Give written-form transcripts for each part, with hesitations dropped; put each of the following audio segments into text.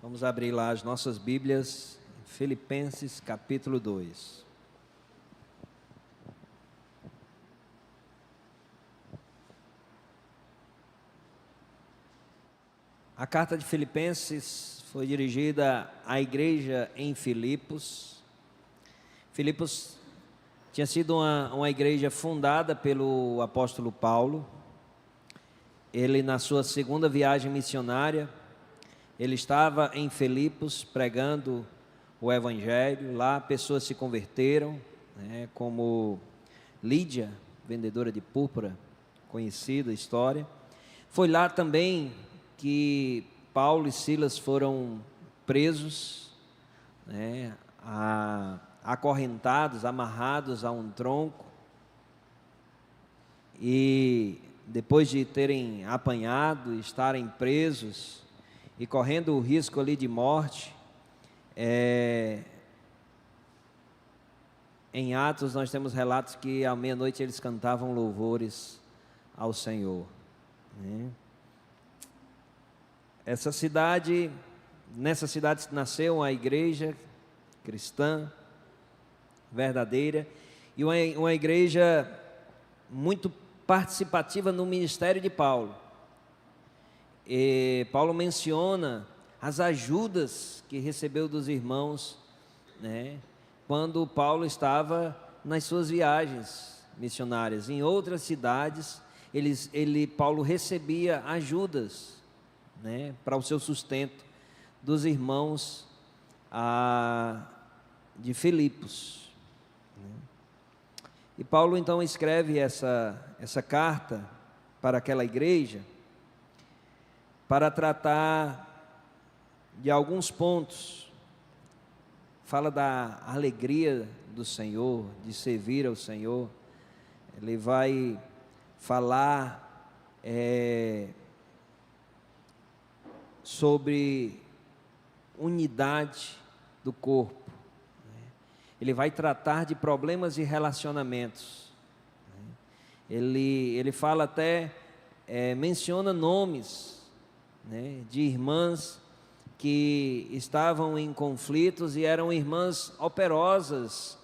Vamos abrir lá as nossas Bíblias, Filipenses capítulo 2. A carta de Filipenses foi dirigida à igreja em Filipos. Filipos tinha sido uma igreja fundada pelo apóstolo Paulo. Ele, na sua segunda viagem missionária, ele estava em Filipos pregando o evangelho. Lá pessoas se converteram, como Lídia, vendedora de púrpura, conhecida história. Foi lá também que Paulo e Silas foram presos, acorrentados, amarrados a um tronco, e depois de terem apanhado, estarem presos e correndo o risco ali de morte, em Atos nós temos relatos que à meia-noite eles cantavam louvores ao Senhor. Nessa cidade nasceu uma igreja cristã, verdadeira, e uma igreja muito participativa no ministério de Paulo. E Paulo menciona as ajudas que recebeu dos irmãos, quando Paulo estava nas suas viagens missionárias. Em outras cidades, Paulo recebia ajudas, para o seu sustento dos irmãos de Filipos. E Paulo então escreve essa carta para aquela igreja para tratar de alguns pontos. Fala da alegria do Senhor, de servir ao Senhor. Ele vai falar sobre unidade do corpo. Ele vai tratar de problemas e relacionamentos. Ele fala até, menciona nomes, de irmãs que estavam em conflitos e eram irmãs operosas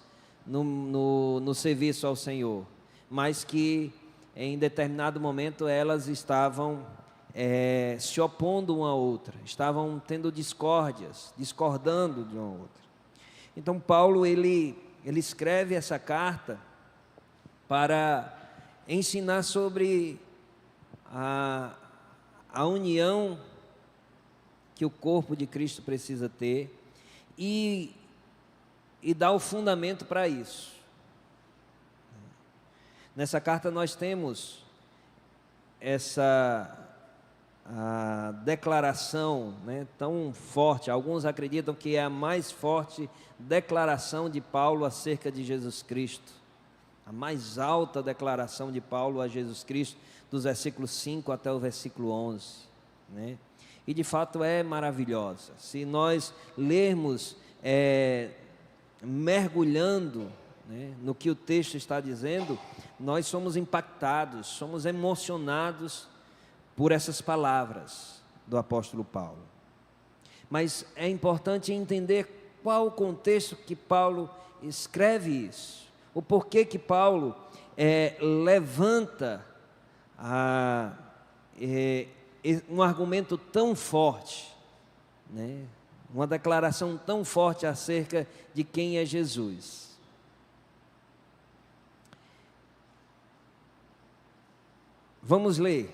no serviço ao Senhor, mas que em determinado momento elas estavam se opondo uma à outra, estavam tendo discórdias, discordando de uma à outra. Então Paulo ele escreve essa carta para ensinar sobre a união que o corpo de Cristo precisa ter e dar o fundamento para isso. Nessa carta nós temos essa declaração, tão forte. Alguns acreditam que é a mais forte declaração de Paulo acerca de Jesus Cristo, a mais alta declaração de Paulo a Jesus Cristo, dos versículos 5 até o versículo 11, e de fato é maravilhosa. Se nós lermos mergulhando, no que o texto está dizendo, nós somos impactados, somos emocionados por essas palavras do apóstolo Paulo. Mas é importante entender qual o contexto que Paulo escreve isso, o porquê que Paulo levanta um argumento tão forte, uma declaração tão forte acerca de quem é Jesus. Vamos ler.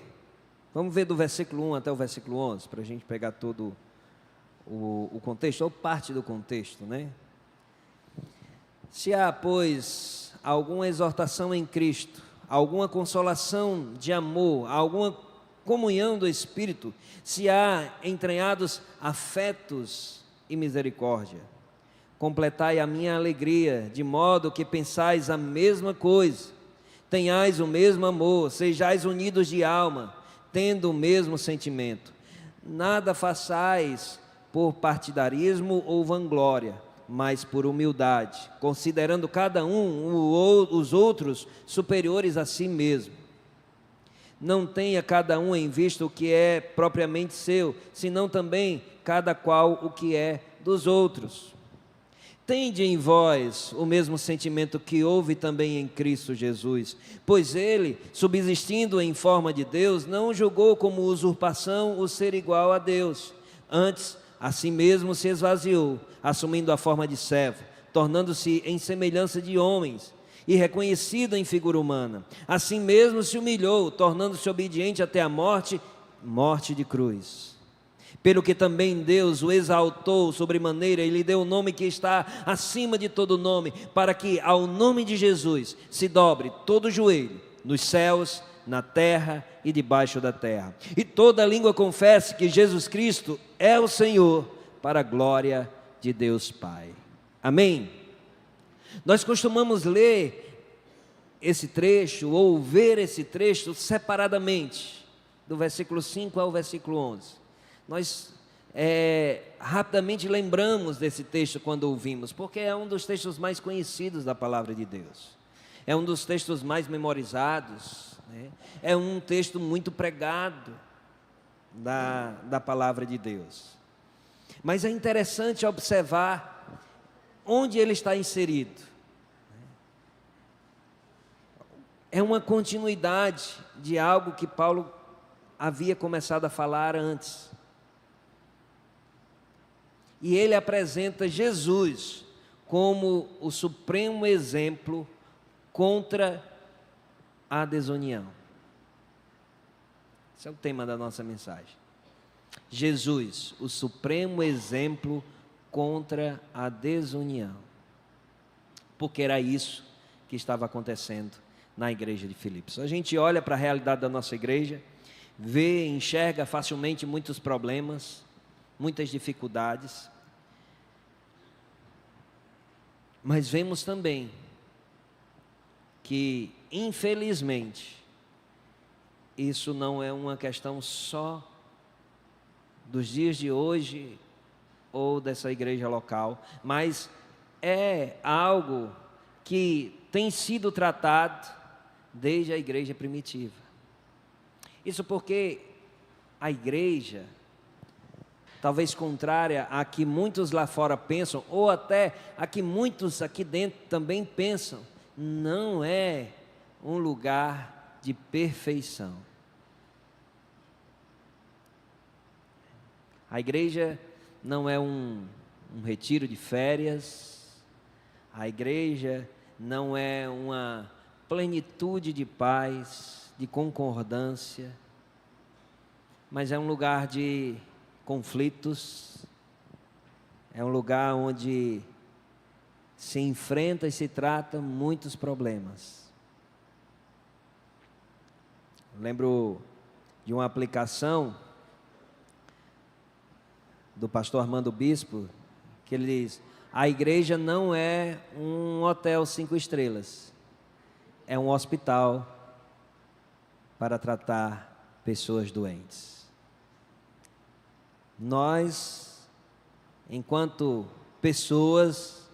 Vamos ver do versículo 1 até o versículo 11, para a gente pegar todo o contexto, ou parte do contexto, Se há, pois, alguma exortação em Cristo, alguma consolação de amor, alguma comunhão do Espírito, se há entranhados afetos e misericórdia, completai a minha alegria, de modo que pensais a mesma coisa, tenhais o mesmo amor, sejais unidos de alma, tendo o mesmo sentimento. Nada façais por partidarismo ou vanglória, mas por humildade, considerando cada um os outros superiores a si mesmo. não tenha cada um em vista o que é propriamente seu, senão também cada qual o que é dos outros. Tende em vós o mesmo sentimento que houve também em Cristo Jesus, pois ele, subsistindo em forma de Deus, não julgou como usurpação o ser igual a Deus. Antes, a si mesmo se esvaziou, assumindo a forma de servo, tornando-se em semelhança de homens, e reconhecido em figura humana. Assim mesmo se humilhou, tornando-se obediente até a morte, morte de cruz. Pelo que também Deus o exaltou sobremaneira e lhe deu o nome que está acima de todo nome, para que ao nome de Jesus se dobre todo o joelho, nos céus, na terra e debaixo da terra, e toda língua confesse que Jesus Cristo é o Senhor, para a glória de Deus Pai. Amém? Nós costumamos ler esse trecho, ou ver esse trecho separadamente, do versículo 5 ao versículo 11. Nós rapidamente lembramos desse texto quando ouvimos, porque é um dos textos mais conhecidos da palavra de Deus, é um dos textos mais memorizados, né? É um texto muito pregado da palavra de Deus. Mas é interessante observar onde ele está inserido. É uma continuidade de algo que Paulo havia começado a falar antes. E ele apresenta Jesus como o supremo exemplo contra a desunião. Esse é o tema da nossa mensagem. Jesus, o supremo exemplo contra a desunião. Porque era isso que estava acontecendo na igreja de Filipos. A gente olha para a realidade da nossa igreja, vê, enxerga facilmente muitos problemas, muitas dificuldades, mas vemos também que, infelizmente, isso não é uma questão só dos dias de hoje ou dessa igreja local, mas é algo que tem sido tratado desde a igreja primitiva. Isso porque a igreja, talvez contrária a que muitos lá fora pensam, ou até a que muitos aqui dentro também pensam, não é um lugar de perfeição. A igreja não é um retiro de férias, a igreja não é uma plenitude de paz, de concordância, mas é um lugar de conflitos, é um lugar onde se enfrenta e se trata muitos problemas. Eu lembro de uma aplicação do pastor Armando Bispo, que ele diz: a igreja não é um hotel 5 estrelas, é um hospital para tratar pessoas doentes. Nós, enquanto pessoas,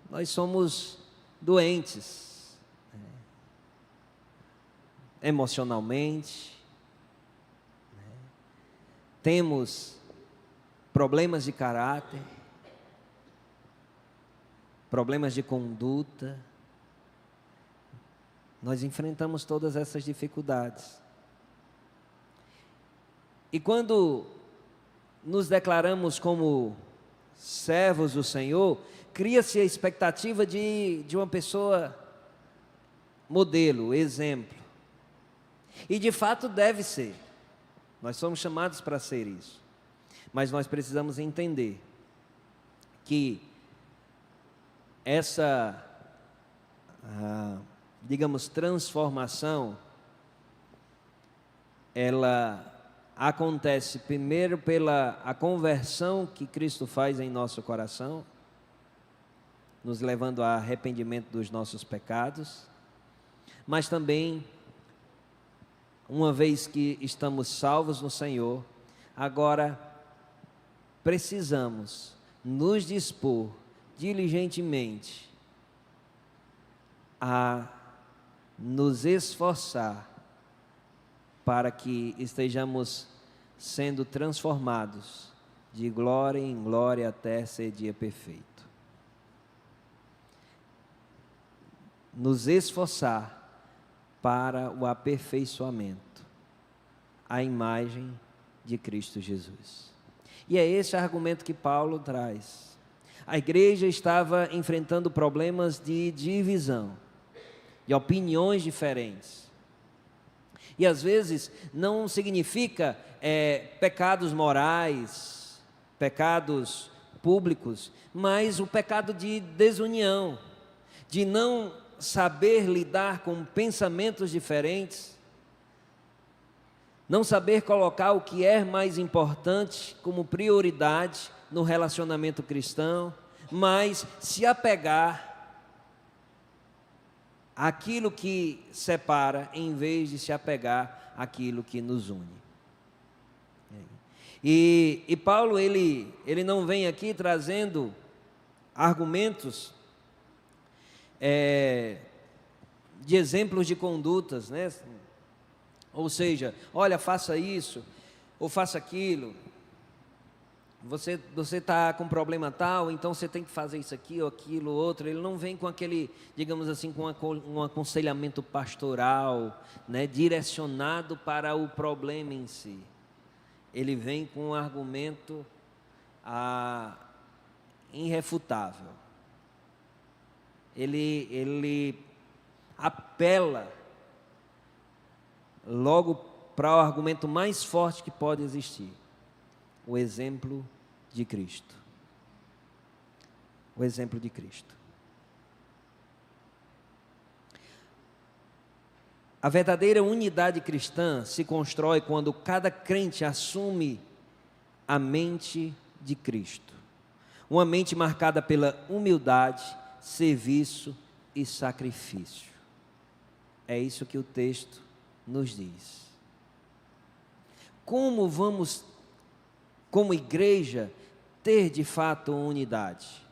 nós somos doentes, emocionalmente, temos problemas de caráter, problemas de conduta, nós enfrentamos todas essas dificuldades. E quando nos declaramos como servos do Senhor, cria-se a expectativa de uma pessoa modelo, exemplo. E de fato deve ser. Nós somos chamados para ser isso. Mas nós precisamos entender que essa, digamos, transformação, ela acontece primeiro pela a conversão que Cristo faz em nosso coração, nos levando a arrependimento dos nossos pecados, mas também, uma vez que estamos salvos no Senhor, agora precisamos nos dispor diligentemente a nos esforçar para que estejamos sendo transformados de glória em glória até ser dia perfeito. Nos esforçar para o aperfeiçoamento, a imagem de Cristo Jesus. E é esse argumento que Paulo traz. A igreja estava enfrentando problemas de divisão, de opiniões diferentes. E às vezes não significa pecados morais, pecados públicos, mas o pecado de desunião, de não saber lidar com pensamentos diferentes, não saber colocar o que é mais importante como prioridade no relacionamento cristão, mas se apegar àquilo que separa, em vez de se apegar àquilo que nos une. E Paulo, ele não vem aqui trazendo argumentos de exemplos de condutas, né? Ou seja, olha, faça isso, ou faça aquilo. Você está com um problema tal, então você tem que fazer isso aqui ou aquilo, outro. Ele não vem com aquele, digamos assim, com um aconselhamento pastoral, né, direcionado para o problema em si. Ele vem com um argumento irrefutável. Ele apela logo para o argumento mais forte que pode existir: o exemplo de Cristo. O exemplo de Cristo. A verdadeira unidade cristã se constrói quando cada crente assume a mente de Cristo. Uma mente marcada pela humildade, serviço e sacrifício. É isso que o texto nos diz. Como vamos, como igreja, ter de fato unidade?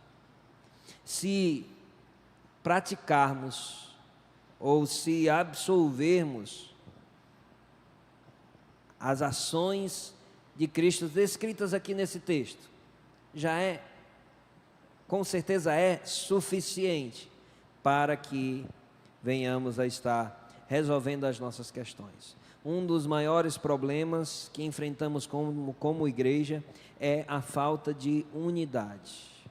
Se praticarmos ou se absolvermos as ações de Cristo descritas aqui nesse texto, com certeza é suficiente para que venhamos a estar resolvendo as nossas questões. Um dos maiores problemas que enfrentamos como igreja é a falta de unidade.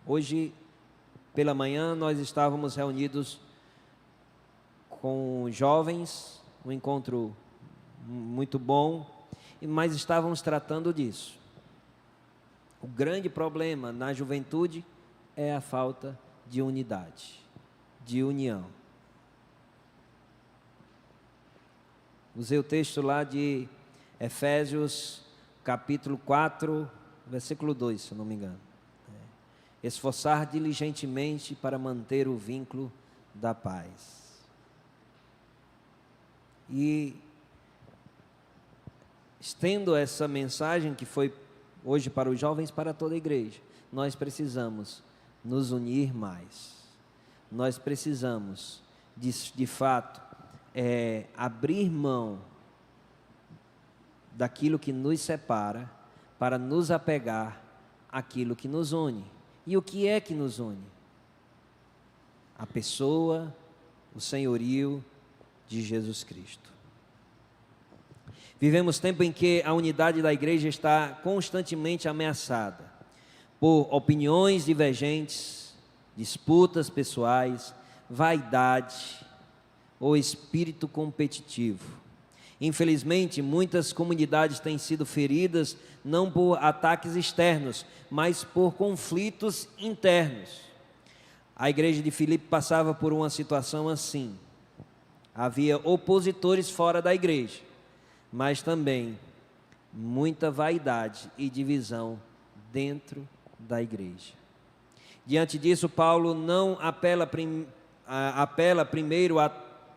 Hoje, pela manhã, nós estávamos reunidos com jovens, um encontro muito bom, mas estávamos tratando disso. O grande problema na juventude é a falta de unidade, de união. Usei o texto lá de Efésios, capítulo 4, versículo 2, se eu não me engano. Esforçar diligentemente para manter o vínculo da paz. E estendo essa mensagem que foi hoje para os jovens, para toda a igreja. Nós precisamos nos unir mais. Nós precisamos, de fato, abrir mão daquilo que nos separa para nos apegar àquilo que nos une. E o que é que nos une? A pessoa, o senhorio de Jesus Cristo. Vivemos tempo em que a unidade da igreja está constantemente ameaçada por opiniões divergentes, disputas pessoais, vaidade ou espírito competitivo. Infelizmente, muitas comunidades têm sido feridas não por ataques externos, mas por conflitos internos. A igreja de Filipe passava por uma situação assim. Havia opositores fora da igreja, mas também muita vaidade e divisão dentro da igreja. Diante disso, Paulo não apela primeiro a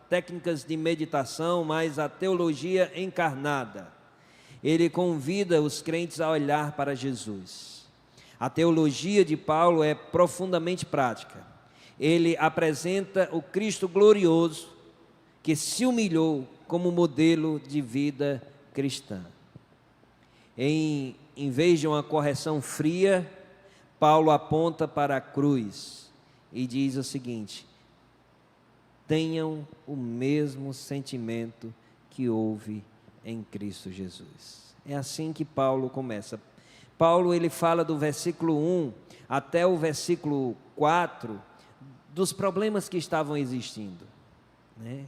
técnicas de meditação, mas a teologia encarnada. Ele convida os crentes a olhar para Jesus. A teologia de Paulo é profundamente prática. Ele apresenta o Cristo glorioso, que se humilhou como modelo de vida cristã. Em vez de uma correção fria, Paulo aponta para a cruz e diz o seguinte: tenham o mesmo sentimento que houve em Cristo Jesus. É assim que Paulo começa. Paulo, ele fala do versículo 1 até o versículo 4 dos problemas que estavam existindo, né?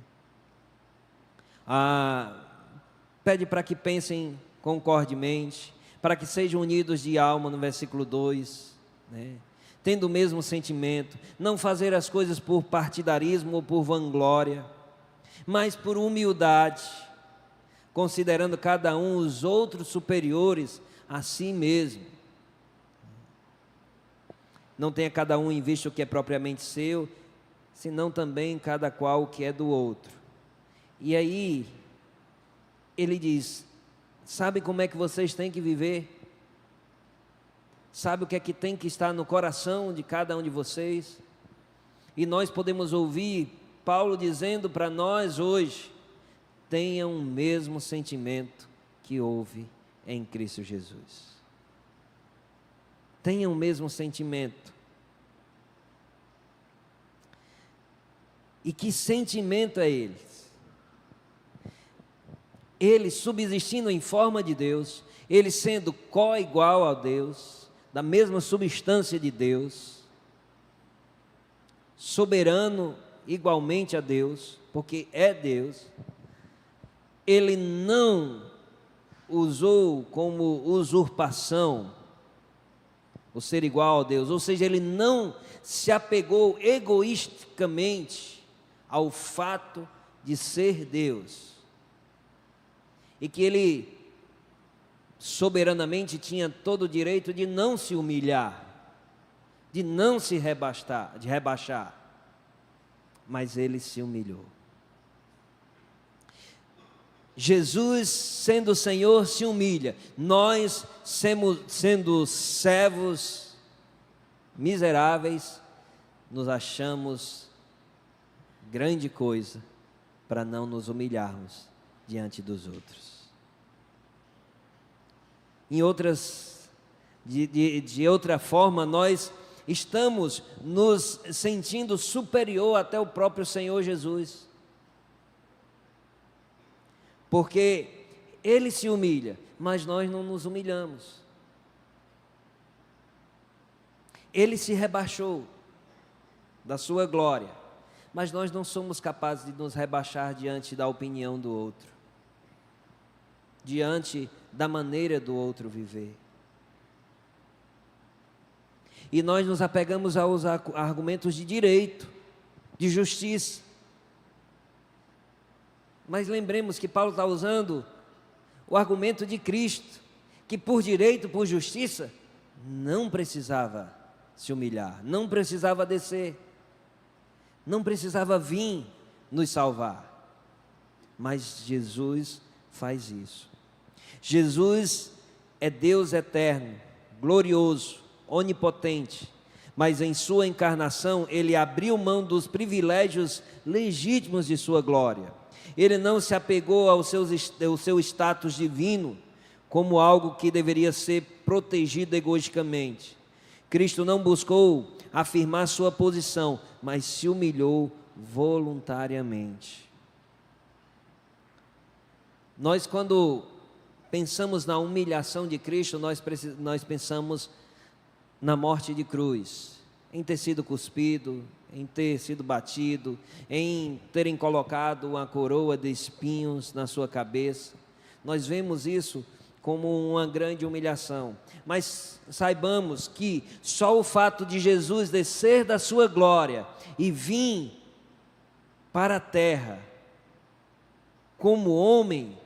Pede para que pensem concordemente, para que sejam unidos de alma, no versículo 2, né? Tendo o mesmo sentimento, não fazer as coisas por partidarismo ou por vanglória, mas por humildade, considerando cada um os outros superiores a si mesmo. Não tenha cada um em vista o que é propriamente seu, senão também cada qual o que é do outro. E aí, ele diz: sabe como é que vocês têm que viver? Sabe o que é que tem que estar no coração de cada um de vocês? E nós podemos ouvir Paulo dizendo para nós hoje: tenham o mesmo sentimento que houve em Cristo Jesus. Tenham o mesmo sentimento. E que sentimento é ele? Ele subsistindo em forma de Deus, ele sendo co-igual a Deus, da mesma substância de Deus, soberano igualmente a Deus, porque é Deus. Ele não usou como usurpação o ser igual a Deus, ou seja, ele não se apegou egoisticamente ao fato de ser Deus, e que ele soberanamente tinha todo o direito de não se humilhar, de não se rebaixar, mas ele se humilhou. Jesus, sendo o Senhor, se humilha. Nós, sendo servos miseráveis, nos achamos grande coisa para não nos humilharmos diante dos outros. De outra forma, nós estamos nos sentindo superior até o próprio Senhor Jesus, porque Ele se humilha, mas nós não nos humilhamos. Ele se rebaixou da sua glória, mas nós não somos capazes de nos rebaixar diante da opinião do outro, diante da maneira do outro viver. E nós nos apegamos aos argumentos de direito, de justiça. Mas lembremos que Paulo está usando o argumento de Cristo, que por direito, por justiça, não precisava se humilhar, não precisava descer, não precisava vir nos salvar. Mas Jesus faz isso. Jesus é Deus eterno, glorioso, onipotente, mas em sua encarnação Ele abriu mão dos privilégios legítimos de sua glória. Ele não se apegou ao seu status divino como algo que deveria ser protegido egoisticamente. Cristo não buscou afirmar sua posição, mas se humilhou voluntariamente. Nós, quando pensamos na humilhação de Cristo, nós pensamos na morte de cruz, em ter sido cuspido, em ter sido batido, em terem colocado uma coroa de espinhos na sua cabeça. Nós vemos isso como uma grande humilhação, mas saibamos que só o fato de Jesus descer da sua glória e vir para a terra como homem,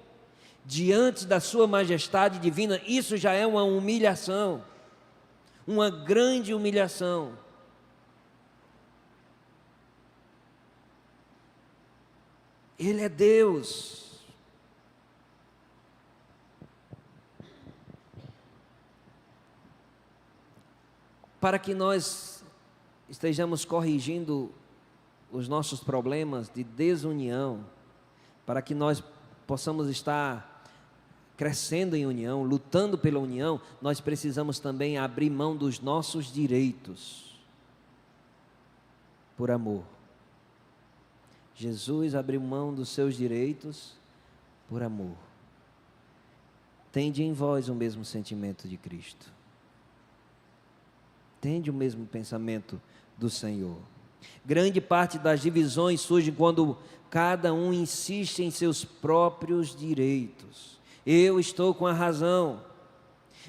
diante da sua majestade divina, isso já é uma humilhação, uma grande humilhação. Ele é Deus. Para que nós estejamos corrigindo os nossos problemas de desunião, para que nós possamos estar crescendo em união, lutando pela união, nós precisamos também abrir mão dos nossos direitos, por amor. Jesus abriu mão dos seus direitos por amor. Tende em vós o mesmo sentimento de Cristo. Tende o mesmo pensamento do Senhor. Grande parte das divisões surge quando cada um insiste em seus próprios direitos. Eu estou com a razão,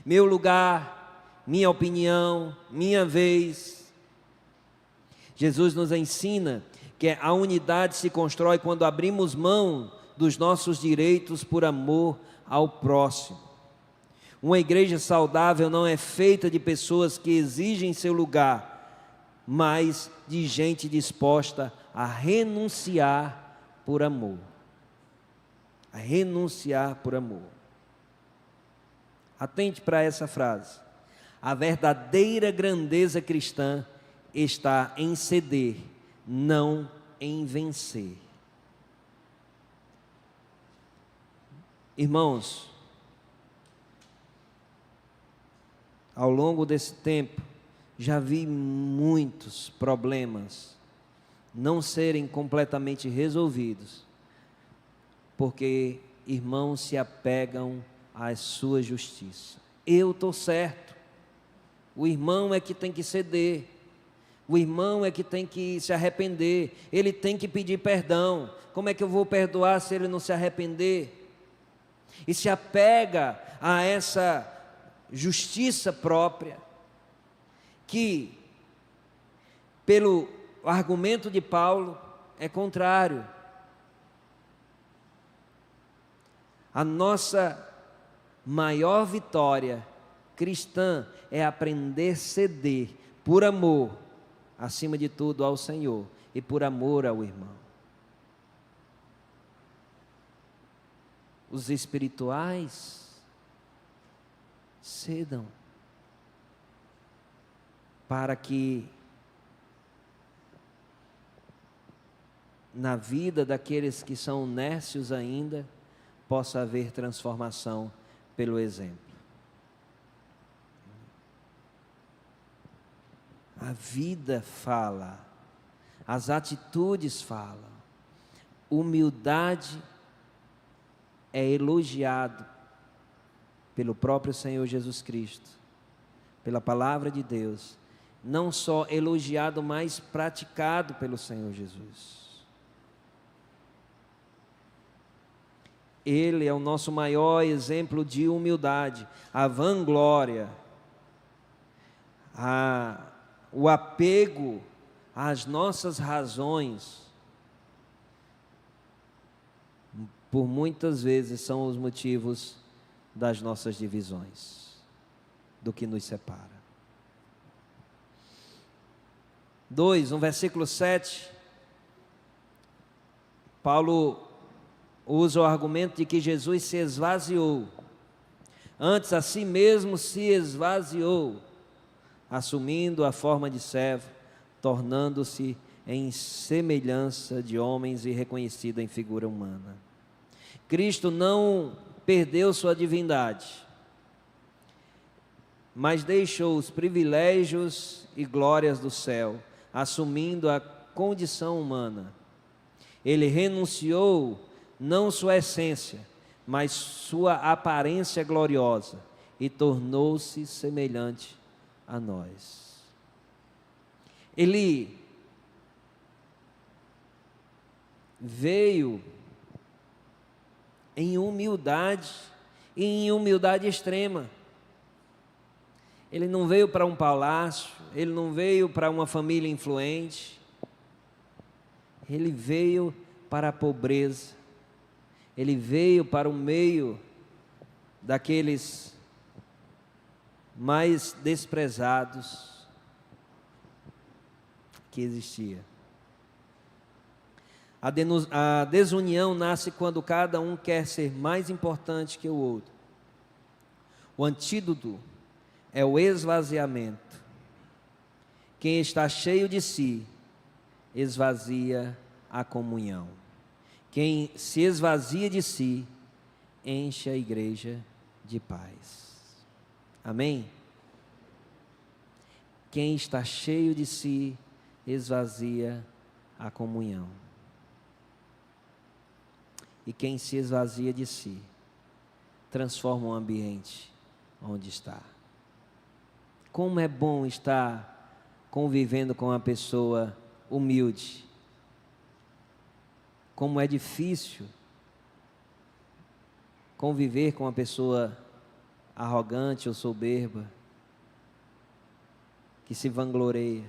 meu lugar, minha opinião, minha vez. Jesus nos ensina que a unidade se constrói quando abrimos mão dos nossos direitos por amor ao próximo. Uma igreja saudável não é feita de pessoas que exigem seu lugar, mas de gente disposta a renunciar por amor. A renunciar por amor. Atente para essa frase. A verdadeira grandeza cristã está em ceder, não em vencer. Irmãos, ao longo desse tempo, já vi muitos problemas não serem completamente resolvidos, porque irmãos se apegam à sua justiça. Eu estou certo, o irmão é que tem que ceder, o irmão é que tem que se arrepender, ele tem que pedir perdão. Como é que eu vou perdoar se ele não se arrepender? E se apega a essa justiça própria, que, pelo argumento de Paulo, é contrário. A nossa maior vitória cristã é aprender a ceder por amor, acima de tudo, ao Senhor e por amor ao irmão. Os espirituais cedam para que na vida daqueles que são nércios ainda possa haver transformação pelo exemplo. A vida fala, as atitudes falam, humildade é elogiado pelo próprio Senhor Jesus Cristo, pela palavra de Deus, não só elogiado, mas praticado pelo Senhor Jesus. Ele é o nosso maior exemplo de humildade, a vanglória, o apego às nossas razões, por muitas vezes são os motivos das nossas divisões, do que nos separa. 2, no versículo 7, Paulo usa o argumento de que Jesus se esvaziou, antes a si mesmo se esvaziou, assumindo a forma de servo, tornando-se em semelhança de homens e reconhecido em figura humana. Cristo não perdeu sua divindade, mas deixou os privilégios e glórias do céu, assumindo a condição humana. Ele renunciou não sua essência, mas sua aparência gloriosa, e tornou-se semelhante a nós. Ele veio em humildade, e em humildade extrema. Ele não veio para um palácio, ele não veio para uma família influente, ele veio para a pobreza, ele veio para o meio daqueles mais desprezados que existia. A desunião nasce quando cada um quer ser mais importante que o outro. O antídoto é o esvaziamento. Quem está cheio de si, esvazia a comunhão. Quem se esvazia de si, enche a igreja de paz. Amém? Quem está cheio de si, esvazia a comunhão. E quem se esvazia de si, transforma o ambiente onde está. Como é bom estar convivendo com uma pessoa humilde. Como é difícil conviver com uma pessoa arrogante ou soberba, que se vangloria.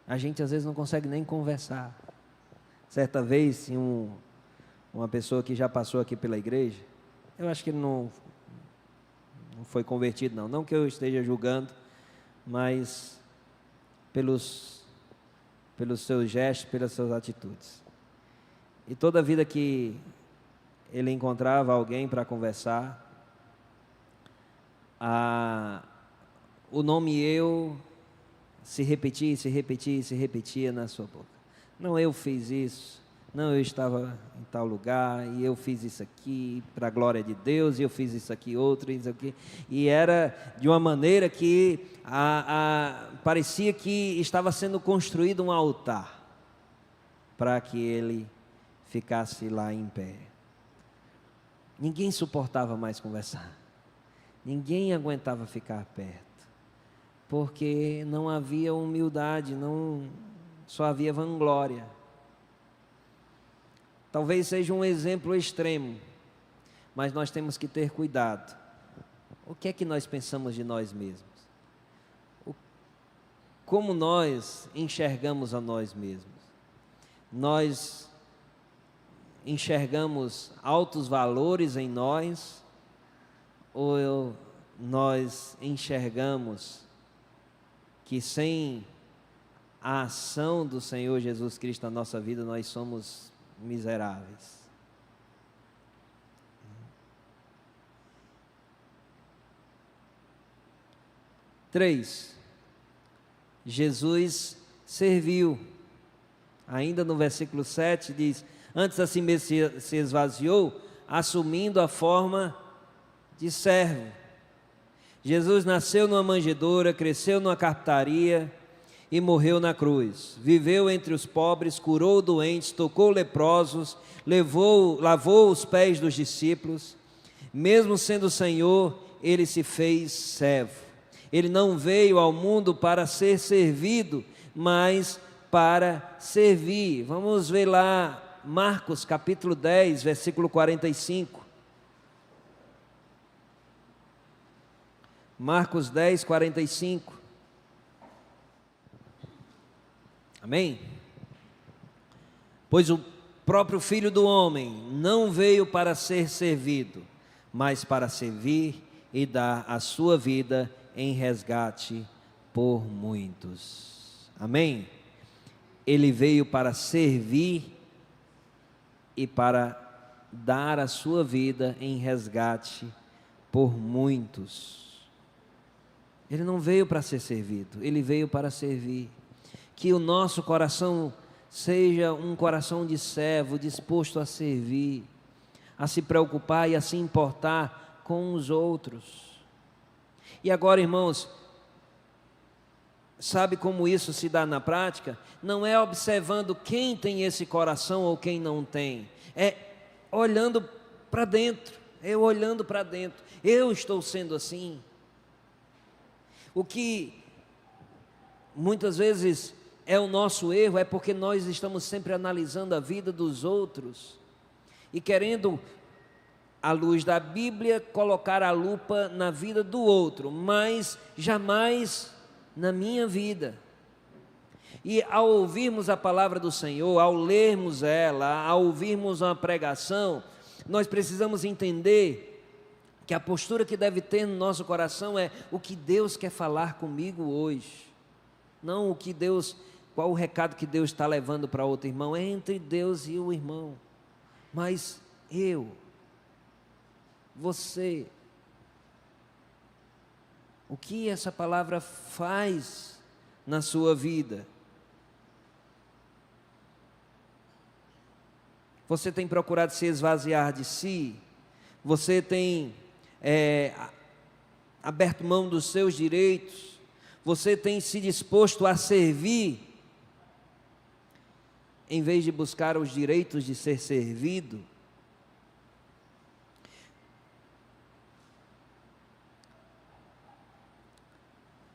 A gente às vezes não consegue nem conversar. Certa vez, uma pessoa que já passou aqui pela igreja, eu acho que ele não foi convertido não, não que eu esteja julgando, mas pelos seus gestos, pelas suas atitudes. E toda vida que ele encontrava alguém para conversar, o nome eu se repetia na sua boca. Não, eu fiz isso, não, eu estava em tal lugar, e eu fiz isso aqui para a glória de Deus, e eu fiz isso aqui, outro, isso aqui. E era de uma maneira que parecia que estava sendo construído um altar para que ele ficasse lá em pé. Ninguém suportava mais conversar. Ninguém aguentava ficar perto, porque não havia humildade, só havia vanglória. Talvez seja um exemplo extremo, mas nós temos que ter cuidado. O que é que nós pensamos de nós mesmos? Como nós enxergamos a nós mesmos? Nós enxergamos altos valores em nós, ou nós enxergamos que sem a ação do Senhor Jesus Cristo na nossa vida, nós somos miseráveis? Três, Jesus serviu. Ainda no versículo 7 diz: antes assim mesmo se esvaziou, assumindo a forma de servo. Jesus nasceu numa manjedoura, cresceu numa carpintaria e morreu na cruz. Viveu entre os pobres, curou doentes, tocou leprosos, lavou os pés dos discípulos. Mesmo sendo Senhor, ele se fez servo. Ele não veio ao mundo para ser servido, mas para servir. Vamos ver lá Marcos capítulo 10, versículo 45. Marcos 10, 45. Amém? Pois o próprio Filho do Homem não veio para ser servido, mas para servir e dar a sua vida em resgate por muitos. Amém? Ele veio para servir e para dar a sua vida em resgate por muitos. Ele não veio para ser servido, ele veio para servir. Que o nosso coração seja um coração de servo, disposto a servir, a se preocupar e a se importar com os outros. E agora, irmãos, sabe como isso se dá na prática? Não é observando quem tem esse coração ou quem não tem, é olhando para dentro, eu estou sendo assim. O que muitas vezes é o nosso erro, é porque nós estamos sempre analisando a vida dos outros e querendo, à luz da Bíblia, colocar a lupa na vida do outro, mas jamais na minha vida. E ao ouvirmos a palavra do Senhor, ao lermos ela, ao ouvirmos uma pregação, nós precisamos entender que a postura que deve ter no nosso coração é: o que Deus quer falar comigo hoje, não qual o recado que Deus está levando para outro irmão. É entre Deus e o irmão, mas você, o que essa palavra faz na sua vida? Você tem procurado se esvaziar de si? Você tem aberto mão dos seus direitos? Você tem se disposto a servir, em vez de buscar os direitos de ser servido?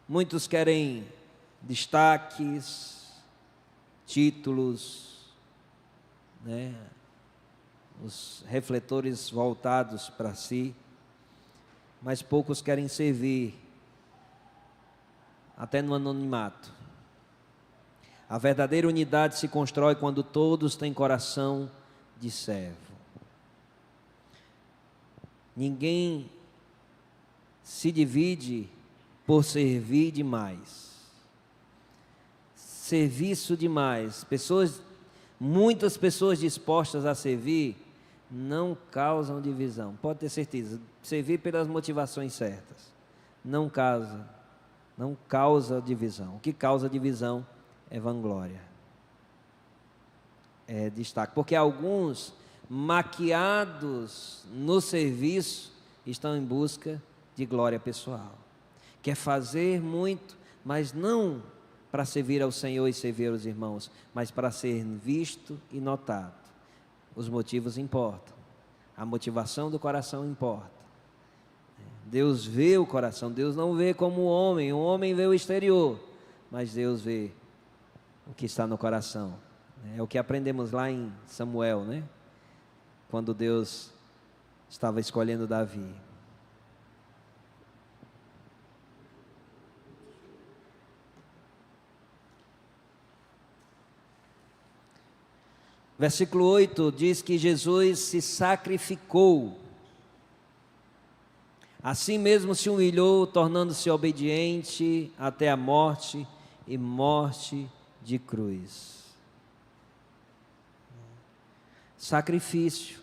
Muitos querem destaques, títulos, né? Os refletores voltados para si, mas poucos querem servir, até no anonimato. A verdadeira unidade se constrói quando todos têm coração de servo. Ninguém se divide por servir demais. Serviço demais. Muitas pessoas dispostas a servir não causam divisão. Pode ter certeza. Servir pelas motivações certas não causa divisão. O que causa divisão é vanglória, é destaque. Porque alguns, maquiados no serviço, estão em busca de glória pessoal. Quer fazer muito, mas não para servir ao Senhor e servir aos irmãos, mas para ser visto e notado. Os motivos importam, a motivação do coração importa. Deus vê o coração, Deus não vê como o homem vê o exterior, mas Deus vê o que está no coração. É o que aprendemos lá em Samuel, né? Quando Deus estava escolhendo Davi. Versículo 8 diz que Jesus se sacrificou, assim mesmo se humilhou, tornando-se obediente até a morte e morte de cruz. Sacrifício.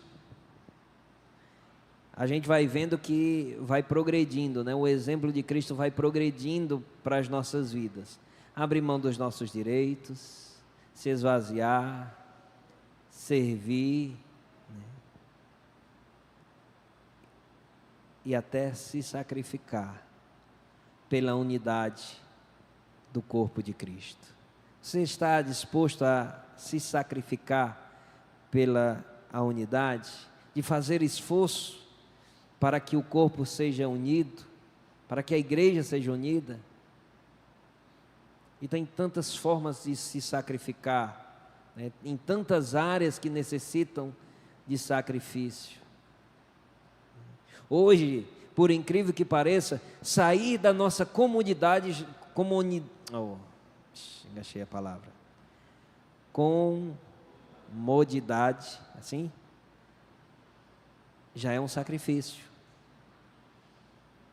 A gente vai vendo que vai progredindo, né? O exemplo de Cristo vai progredindo para as nossas vidas. Abrir mão dos nossos direitos, se esvaziar, servir, né? E até se sacrificar pela unidade do corpo de Cristo. Você está disposto a se sacrificar pela a unidade, de fazer esforço para que o corpo seja unido, para que a igreja seja unida? E tem tantas formas de se sacrificar, né? Em tantas áreas que necessitam de sacrifício. Hoje, por incrível que pareça, sair da nossa comodidade, enganchei a palavra, comodidade, assim, já é um sacrifício.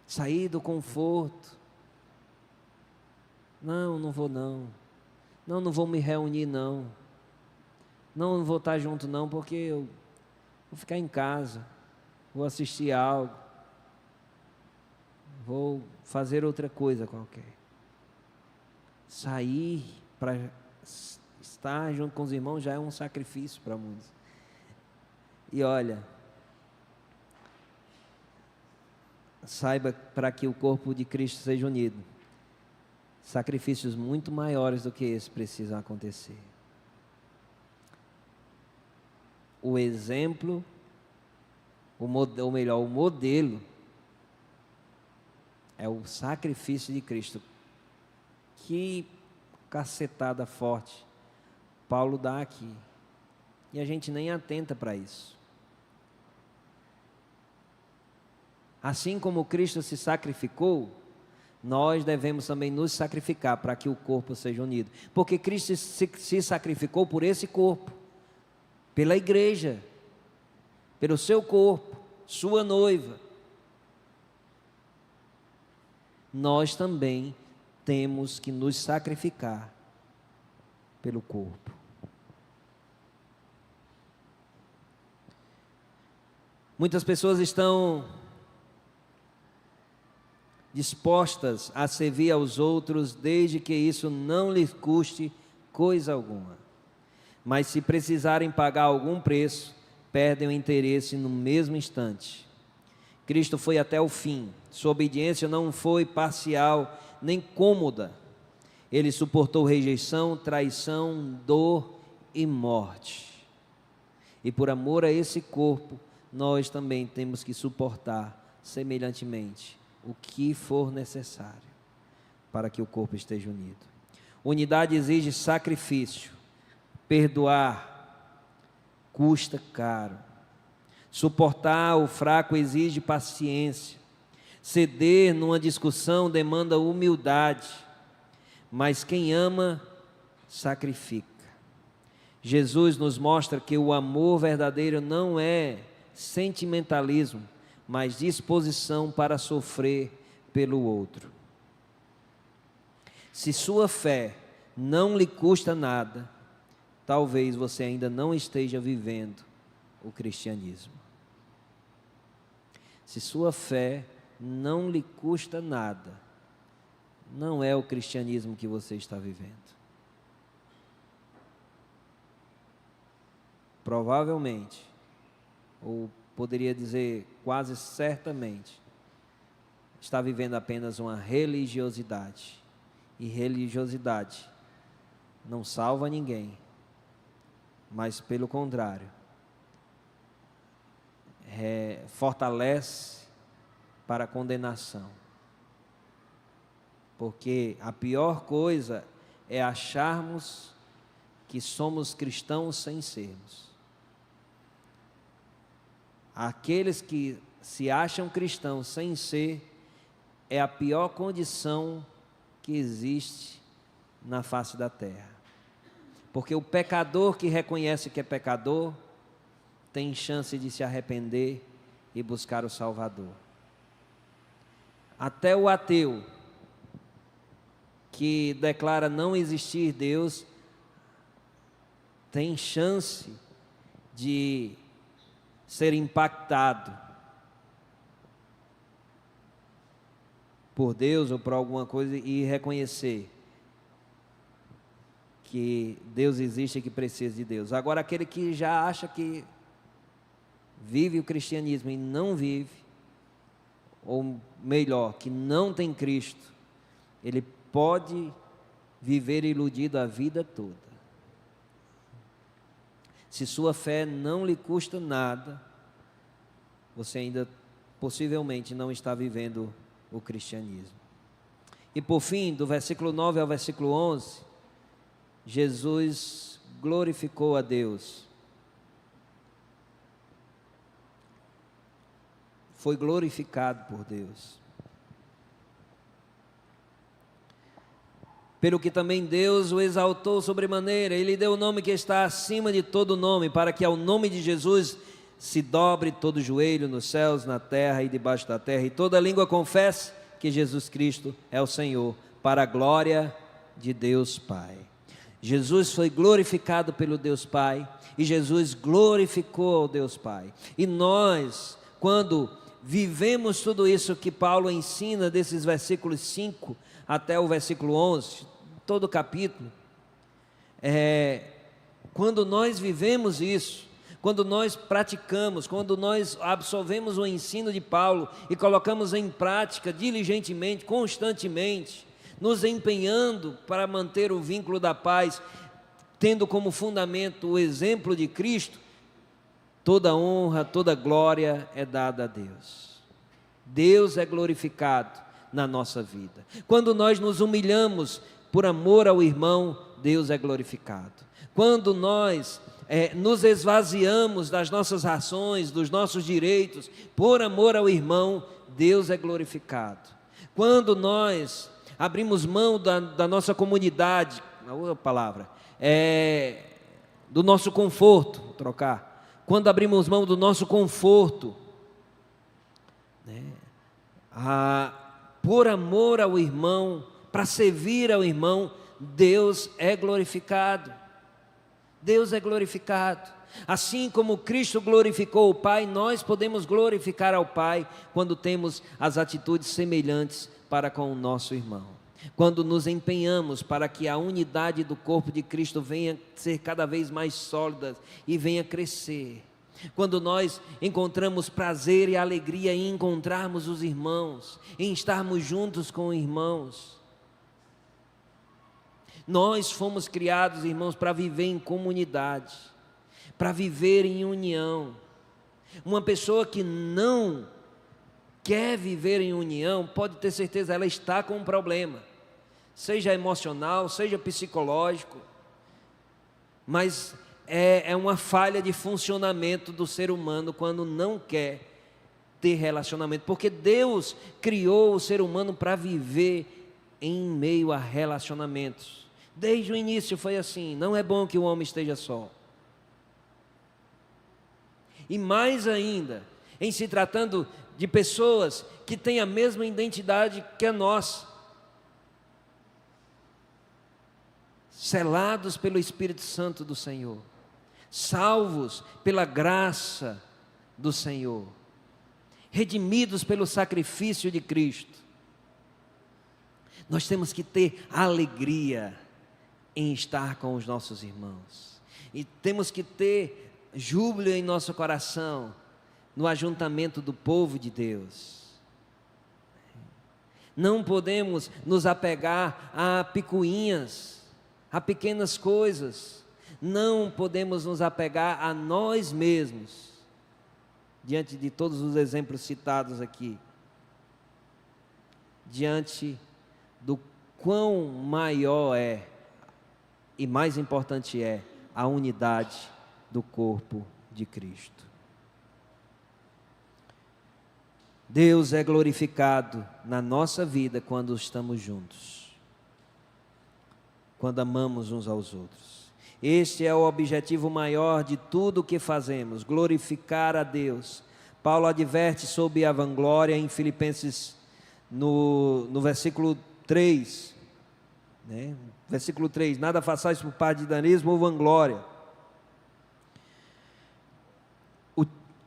Sair do conforto. Não vou não. Não vou me reunir não. Não vou estar junto não, porque eu vou ficar em casa, vou assistir algo, vou fazer outra coisa qualquer. Sair para estar junto com os irmãos já é um sacrifício para muitos. E olha, saiba, para que o corpo de Cristo seja unido, sacrifícios muito maiores do que esse precisam acontecer. O exemplo, o modelo é o sacrifício de Cristo. Que cacetada forte Paulo dá aqui, e a gente nem atenta para isso. Assim como Cristo se sacrificou, nós devemos também nos sacrificar para que o corpo seja unido, porque Cristo se sacrificou por esse corpo, pela igreja, pelo seu corpo, sua noiva. Nós também temos que nos sacrificar pelo corpo. Muitas pessoas estão dispostas a servir aos outros, desde que isso não lhes custe coisa alguma. mas se precisarem pagar algum preço, perdem o interesse no mesmo instante. Cristo foi até o fim. Sua obediência não foi parcial nem cômoda. Ele suportou rejeição, traição, dor e morte. E por amor a esse corpo, nós também temos que suportar semelhantemente o que for necessário para que o corpo esteja unido. Unidade exige sacrifício. Perdoar custa caro. Suportar o fraco exige paciência. Ceder numa discussão demanda humildade. Mas quem ama, sacrifica. Jesus nos mostra que o amor verdadeiro não é sentimentalismo, mas disposição para sofrer pelo outro. Se sua fé não lhe custa nada, talvez você ainda não esteja vivendo o cristianismo. Se sua fé não lhe custa nada, não é o cristianismo que você está vivendo. Provavelmente, ou poderia dizer quase certamente, está vivendo apenas uma religiosidade. E religiosidade não salva ninguém, mas pelo contrário, fortalece para a condenação. Porque a pior coisa é acharmos que somos cristãos sem sermos. Aqueles que se acham cristãos sem ser, é a pior condição que existe na face da terra. Porque o pecador que reconhece que é pecador, tem chance de se arrepender e buscar o Salvador. Até o ateu, que declara não existir Deus, tem chance de ser impactado por Deus ou por alguma coisa e reconhecer que Deus existe e que precisa de Deus. Agora, aquele que já acha que vive o cristianismo e não vive, ou melhor, que não tem Cristo, ele pode viver iludido a vida toda. Se sua fé não lhe custa nada, você ainda possivelmente não está vivendo o cristianismo. E por fim, do versículo 9 ao versículo 11, Jesus glorificou a Deus. Foi glorificado por Deus. Pelo que também Deus o exaltou sobremaneira, Ele deu o nome que está acima de todo nome, para que ao nome de Jesus se dobre todo joelho nos céus, na terra e debaixo da terra, e toda língua confesse que Jesus Cristo é o Senhor, para a glória de Deus Pai. Jesus foi glorificado pelo Deus Pai, e Jesus glorificou ao Deus Pai. E nós, quando vivemos tudo isso que Paulo ensina, desses versículos 5 até o versículo 11, todo o capítulo, quando nós vivemos isso, quando nós praticamos, quando nós absorvemos o ensino de Paulo e colocamos em prática diligentemente, constantemente, nos empenhando para manter o vínculo da paz, tendo como fundamento o exemplo de Cristo, toda honra, toda glória é dada a Deus. Deus é glorificado na nossa vida. Quando nós nos humilhamos por amor ao irmão, Deus é glorificado. Quando nós nos esvaziamos das nossas rações, dos nossos direitos, por amor ao irmão, Deus é glorificado. Quando nós abrimos mão da nossa comunidade, a outra palavra, do nosso conforto, vou trocar. Quando abrimos mão do nosso conforto, por amor ao irmão, para servir ao irmão, Deus é glorificado. Deus é glorificado. Assim como Cristo glorificou o Pai, nós podemos glorificar ao Pai quando temos as atitudes semelhantes para com o nosso irmão. quando nos empenhamos para que a unidade do corpo de Cristo venha ser cada vez mais sólida e venha crescer, quando nós encontramos prazer e alegria em encontrarmos os irmãos, em estarmos juntos com irmãos. Nós fomos criados, irmãos, para viver em comunidade, para viver em união. Uma pessoa que não quer viver em união, pode ter certeza, ela está com um problema, seja emocional, seja psicológico, mas é uma falha de funcionamento do ser humano quando não quer ter relacionamento, porque Deus criou o ser humano para viver em meio a relacionamentos. Desde o início foi assim, não é bom que o homem esteja só. E mais ainda, em se tratando de pessoas que têm a mesma identidade que a nossa, selados pelo Espírito Santo do Senhor, salvos pela graça do Senhor, redimidos pelo sacrifício de Cristo, nós temos que ter alegria em estar com os nossos irmãos, e temos que ter júbilo em nosso coração no ajuntamento do povo de Deus. Não podemos nos apegar a picuinhas, a pequenas coisas. Não podemos nos apegar a nós mesmos, diante de todos os exemplos citados aqui, diante do quão maior é e mais importante é a unidade do corpo de Cristo. Deus é glorificado na nossa vida quando estamos juntos, quando amamos uns aos outros. Este é o objetivo maior de tudo o que fazemos, glorificar a Deus. Paulo adverte sobre a vanglória em Filipenses, no versículo 3, versículo 3, nada façais por partidarismo ou vanglória.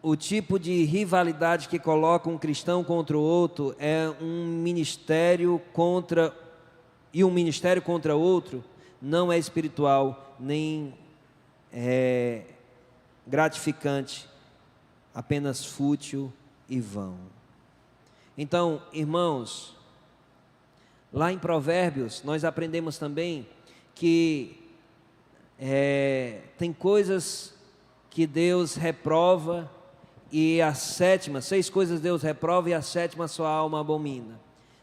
O tipo de rivalidade que coloca um cristão contra o outro é um ministério contra outro, não é espiritual, nem é gratificante, apenas fútil e vão. Então, irmãos, lá em Provérbios, nós aprendemos também que tem coisas que Deus reprova, e a sétima, 6 coisas Deus reprova e a sétima sua alma abomina.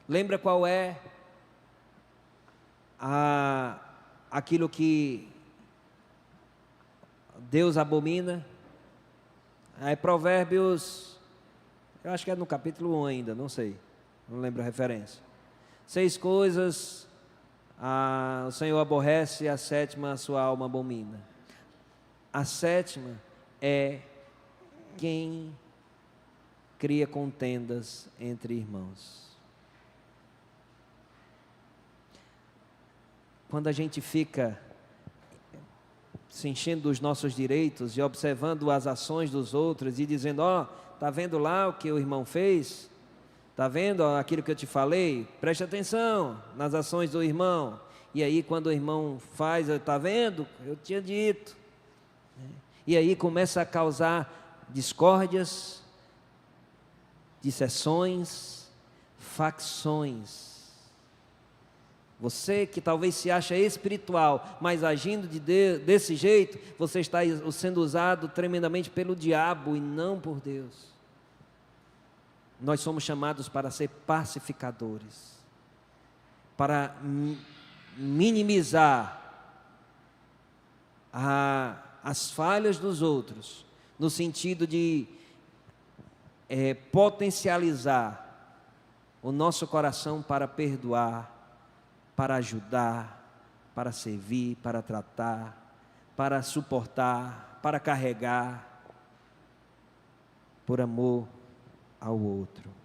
Lembra qual é aquilo que Deus abomina? É Provérbios, eu acho que é no capítulo 1 ainda, não sei, não lembro a referência. 6 coisas o Senhor aborrece e a sétima a sua alma abomina. A sétima é quem cria contendas entre irmãos. Quando a gente fica se enchendo dos nossos direitos e observando as ações dos outros e dizendo, está vendo lá o que o irmão fez? Está vendo aquilo que eu te falei? Preste atenção nas ações do irmão. E aí quando o irmão faz, está vendo? Eu tinha dito. E aí começa a causar discórdias, dissensões, facções. Você que talvez se acha espiritual, mas agindo desse jeito, você está sendo usado tremendamente pelo diabo e não por Deus. Nós somos chamados para ser pacificadores, para minimizar as falhas dos outros, no sentido de potencializar o nosso coração para perdoar, para ajudar, para servir, para tratar, para suportar, para carregar, por amor ao outro.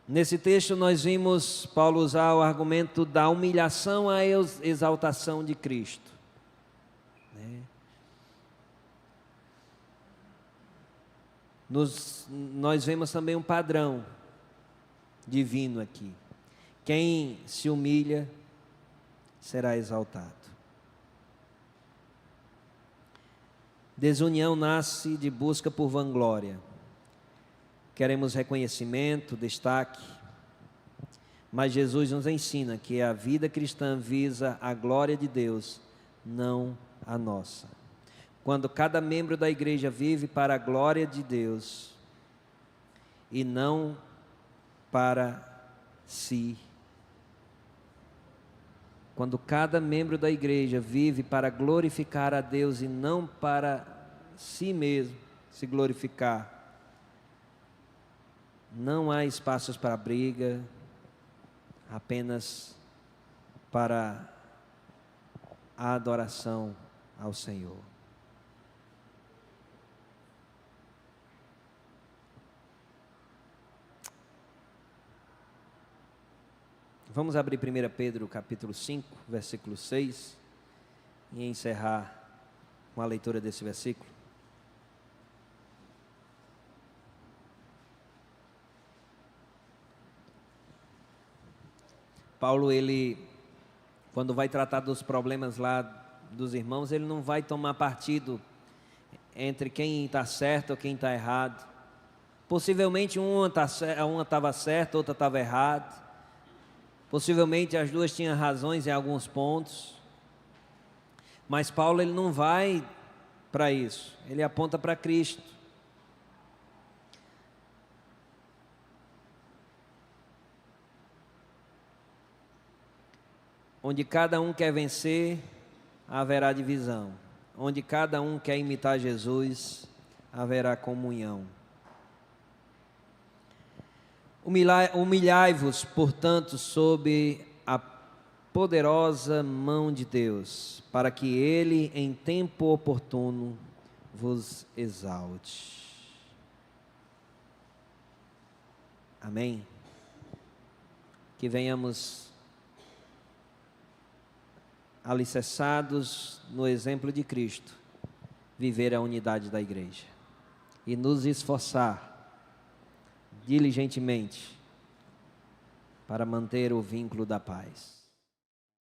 Nesse texto nós vimos Paulo usar o argumento da humilhação à exaltação de Cristo. nós vemos também um padrão divino aqui. Quem se humilha será exaltado. Desunião nasce de busca por vanglória. Queremos reconhecimento, destaque, mas Jesus nos ensina que a vida cristã visa a glória de Deus, não a nossa. Quando cada membro da igreja vive para a glória de Deus e não para si. Quando cada membro da igreja vive para glorificar a Deus e não para si mesmo se glorificar, não há espaços para briga, apenas para a adoração ao Senhor. Vamos abrir 1 Pedro capítulo 5, versículo 6 e encerrar com a leitura desse versículo. Paulo, ele, quando vai tratar dos problemas lá dos irmãos, ele não vai tomar partido entre quem está certo ou quem está errado. Possivelmente uma estava certa, outra estava errada. Possivelmente as duas tinham razões em alguns pontos. Mas Paulo, ele não vai para isso. Ele aponta para Cristo. Onde cada um quer vencer, haverá divisão. Onde cada um quer imitar Jesus, haverá comunhão. Humilhai-vos, portanto, sob a poderosa mão de Deus, para que Ele, em tempo oportuno, vos exalte. Amém? Que venhamos alicerçados no exemplo de Cristo, viver a unidade da igreja e nos esforçar diligentemente para manter o vínculo da paz.